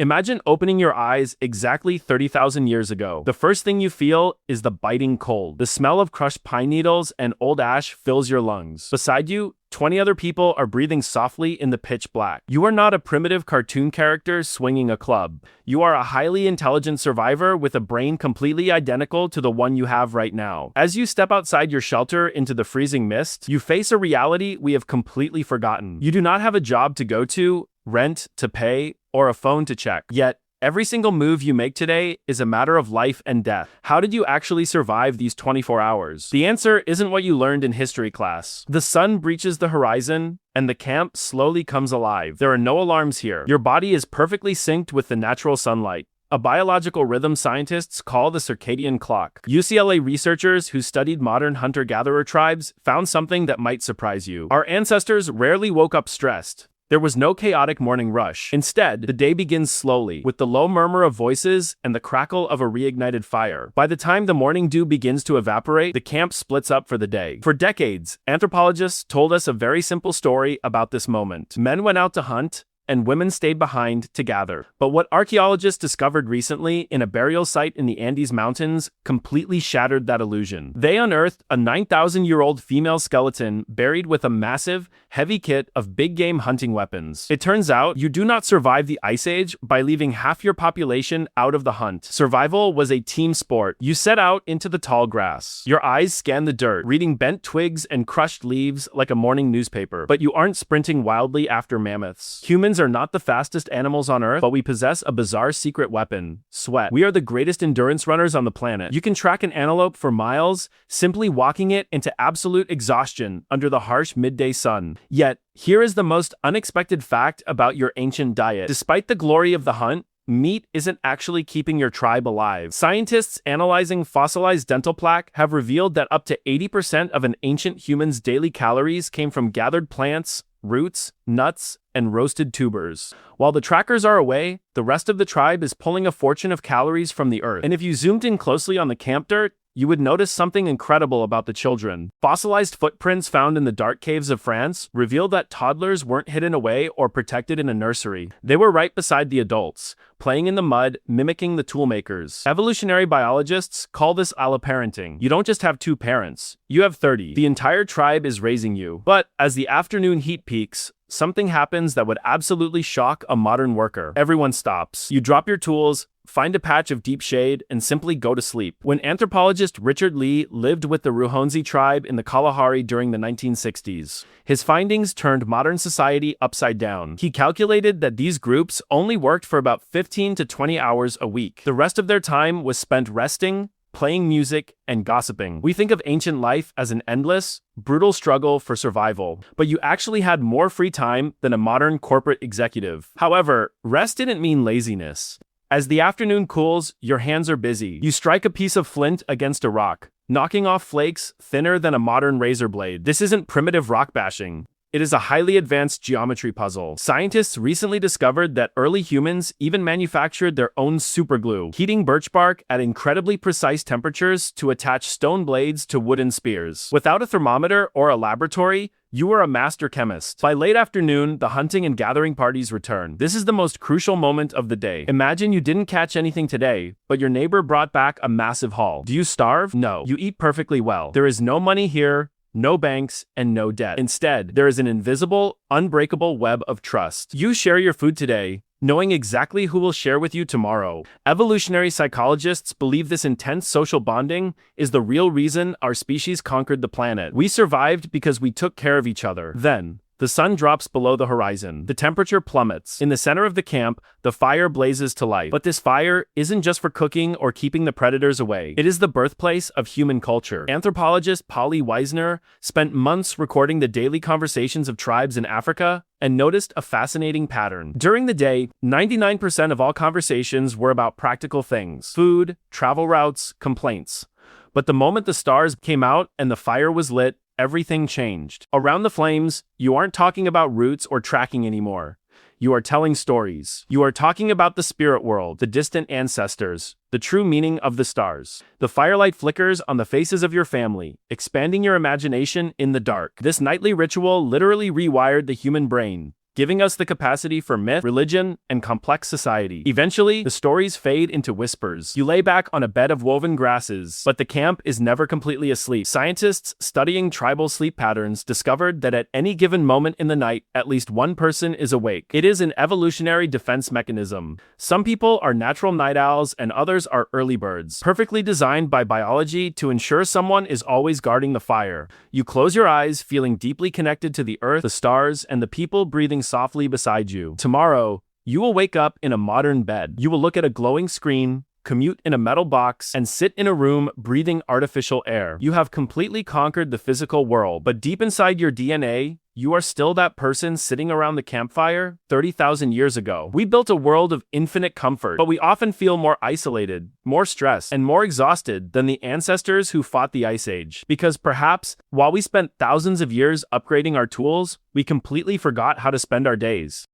Imagine opening your eyes exactly 30,000 years ago. The first thing you feel is the biting cold. The smell of crushed pine needles and old ash fills your lungs. Beside you, 20 other people are breathing softly in the pitch black. You are not a primitive cartoon character swinging a club. You are a highly intelligent survivor with a brain completely identical to the one you have right now. As you step outside your shelter into the freezing mist, you face a reality we have completely forgotten. You do not have a job to go to, rent to pay, or a phone to check. Yet, every single move you make today is a matter of life and death. How did you actually survive these 24 hours? The answer isn't what you learned in history class. The sun breaches the horizon, and the camp slowly comes alive. There are no alarms here. Your body is perfectly synced with the natural sunlight, a biological rhythm scientists call the circadian clock. UCLA researchers who studied modern hunter-gatherer tribes found something that might surprise you. Our ancestors rarely woke up stressed. There was no chaotic morning rush. Instead, the day begins slowly, with the low murmur of voices and the crackle of a reignited fire. By the time the morning dew begins to evaporate, the camp splits up for the day. For decades, anthropologists told us a very simple story about this moment. Men went out to hunt, and women stayed behind to gather. But what archaeologists discovered recently in a burial site in the Andes Mountains completely shattered that illusion. They unearthed a 9,000-year-old female skeleton buried with a massive, heavy kit of big game hunting weapons. It turns out you do not survive the Ice Age by leaving half your population out of the hunt. Survival was a team sport. You set out into the tall grass. Your eyes scan the dirt, reading bent twigs and crushed leaves like a morning newspaper. But you aren't sprinting wildly after mammoths. Humans are not the fastest animals on Earth, but we possess a bizarre secret weapon: sweat. We are the greatest endurance runners on the planet. You can track an antelope for miles, simply walking it into absolute exhaustion under the harsh midday sun. Yet, here is the most unexpected fact about your ancient diet. Despite the glory of the hunt, meat isn't actually keeping your tribe alive. Scientists analyzing fossilized dental plaque have revealed that up to 80% of an ancient human's daily calories came from gathered plants, roots, nuts, and roasted tubers. While the trackers are away, the rest of the tribe is pulling a fortune of calories from the earth. And if you zoomed in closely on the camp dirt, you would notice something incredible about the children. Fossilized footprints found in the dark caves of France reveal that toddlers weren't hidden away or protected in a nursery. They were right beside the adults, playing in the mud, mimicking the toolmakers. Evolutionary biologists call this alloparenting. You don't just have two parents, you have 30. The entire tribe is raising you. But as the afternoon heat peaks, something happens that would absolutely shock a modern worker. Everyone stops. You drop your tools, find a patch of deep shade, and simply go to sleep. When anthropologist Richard Lee lived with the Ruhonzi tribe in the Kalahari during the 1960s, his findings turned modern society upside down. He calculated that these groups only worked for about 15 to 20 hours a week. The rest of their time was spent resting, playing music, and gossiping. We think of ancient life as an endless, brutal struggle for survival, but you actually had more free time than a modern corporate executive. However, rest didn't mean laziness. As the afternoon cools, your hands are busy. You strike a piece of flint against a rock, knocking off flakes thinner than a modern razor blade. This isn't primitive rock bashing. It is a highly advanced geometry puzzle. Scientists recently discovered that early humans even manufactured their own superglue, heating birch bark at incredibly precise temperatures to attach stone blades to wooden spears. Without a thermometer or a laboratory, you were a master chemist. By late afternoon, the hunting and gathering parties return. This is the most crucial moment of the day. Imagine you didn't catch anything today, but your neighbor brought back a massive haul. Do you starve? No. You eat perfectly well. There is no money here, no banks, and no debt. Instead, there is an invisible, unbreakable web of trust. You share your food today, knowing exactly who will share with you tomorrow. Evolutionary psychologists believe this intense social bonding is the real reason our species conquered the planet. We survived because we took care of each other. Then, the sun drops below the horizon. The temperature plummets. In the center of the camp, the fire blazes to life. But this fire isn't just for cooking or keeping the predators away. It is the birthplace of human culture. Anthropologist Polly Weisner spent months recording the daily conversations of tribes in Africa and noticed a fascinating pattern. During the day, 99% of all conversations were about practical things: food, travel routes, complaints. But the moment the stars came out and the fire was lit, everything changed. Around the flames, you aren't talking about routes or tracking anymore. You are telling stories. You are talking about the spirit world, the distant ancestors, the true meaning of the stars. The firelight flickers on the faces of your family, expanding your imagination in the dark. This nightly ritual literally rewired the human brain, giving us the capacity for myth, religion, and complex society. Eventually, the stories fade into whispers. You lay back on a bed of woven grasses, but the camp is never completely asleep. Scientists studying tribal sleep patterns discovered that at any given moment in the night, at least one person is awake. It is an evolutionary defense mechanism. Some people are natural night owls and others are early birds, perfectly designed by biology to ensure someone is always guarding the fire. You close your eyes, feeling deeply connected to the earth, the stars, and the people breathing softly beside you. Tomorrow, you will wake up in a modern bed. You will look at a glowing screen, commute in a metal box, and sit in a room breathing artificial air. You have completely conquered the physical world, but deep inside your DNA, you are still that person sitting around the campfire 30,000 years ago. We built a world of infinite comfort, but we often feel more isolated, more stressed, and more exhausted than the ancestors who fought the Ice Age. Because perhaps, while we spent thousands of years upgrading our tools, we completely forgot how to spend our days.